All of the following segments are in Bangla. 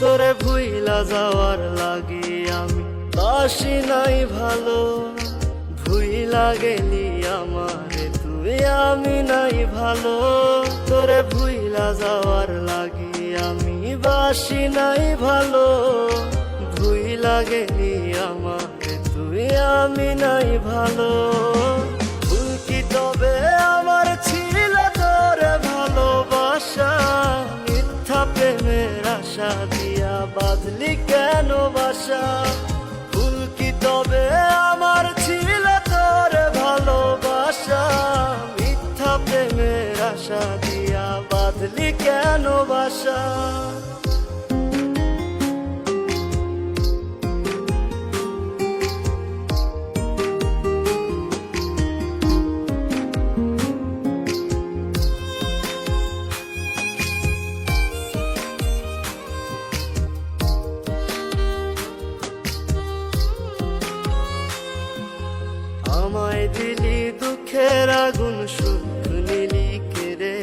তোরে ভুইলা যাওয়ার লাগি আমি বাসি নাই ভালো। ভুইলা গেলি আমারে তুই, আমি নাই ভালো। তোরে ভুইলা যাওয়ার লাগি আমি বাসি নাই ভালো। ভুইলা গেলি আমারে তুই, আমি নাই ভালো। ভুল কি তবে আমার ছিল তোরে ভালোবাসা? মিথ্যা প্রেমের আশা দিয়া বাঁধলি কেন বাসা? ভুল কি তবে আমার ছিল তোরে ভালোবাসা? মিথ্যা প্রেমের আশা দিয়া বাঁধলি কেন বাসা? আমায় দিলি দুঃখের আগুন, সুখ নিলি কেড়ে।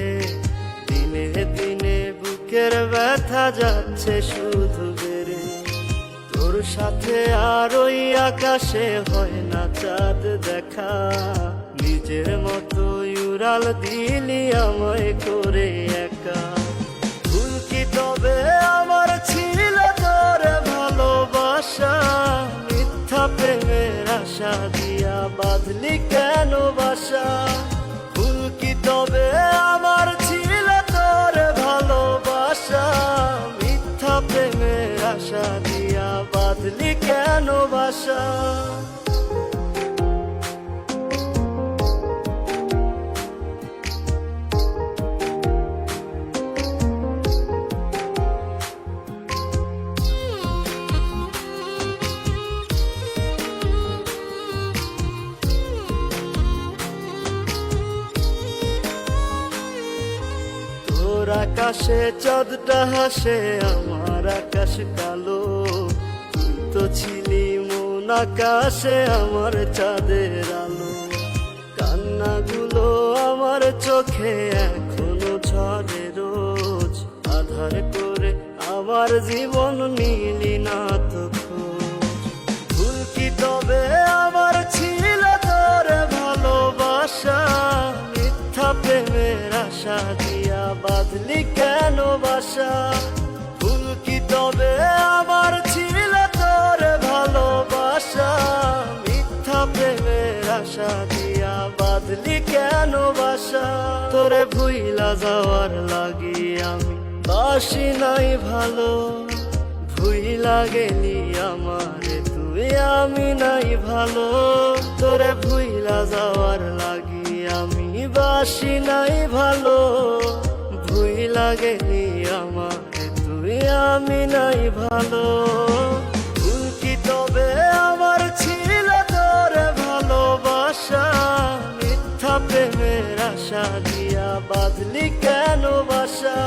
দিনে দিনে বুকের ব্যথা যাচ্ছে শুধু বেড়ে। তোর সাথে আর ওই আকাশে হয় না চাঁদ দেখা। নিজের মতো উড়াল দিলি আমায় করে একা। ভুল কি তবে আমার ছিল তোরে ভালোবাসা? মিথ্যা প্রেমের আশা দিয়া বাঁধলি কেন বাসা? ভুল কি তবে আমার ছিল তোরে ভালোবাসা? মিথ্যা প্রেমের আশা দিয়া বাঁধলি কেন বাসা? তোর আকাশে চাঁদটা হাসে, আমার আকাশ কালো। তুই তো ছিলি মন আকাশে আমার চাঁদের আলো। কান্নাগুলো আমার চোখে এখনো ঝরে রোজ। আধার করে আমার জীবন নিলি না তো খোঁজ। ভুল কি তবে আমার ছিল তোরে ভালোবাসা? মিথ্যা প্রেমের আশা দিয়া বাঁধলি কেন বাসা? ভুল কি তবে আমার ছিল তোরে ভালোবাসা? মিথ্যা প্রেমের আশা দিয়া বাঁধলি কেন বাসা? তোরে ভুইলা যাওয়ার লাগি আমি বাসি নাই ভালো। ভুইলা গেলি আমারে তুই, আমি নাই ভালো। তোরে ভুইলা যাওয়ার লাগি আমি বাসি নাই ভালো। ভুইলা গেলি আমারে তুই, আমি নাই ভালো। ভুল কি তবে আমার ছিল তোরে ভালোবাসা? মিথ্যা প্রেমের আশা দিয়া বাঁধলি কেন বাসা?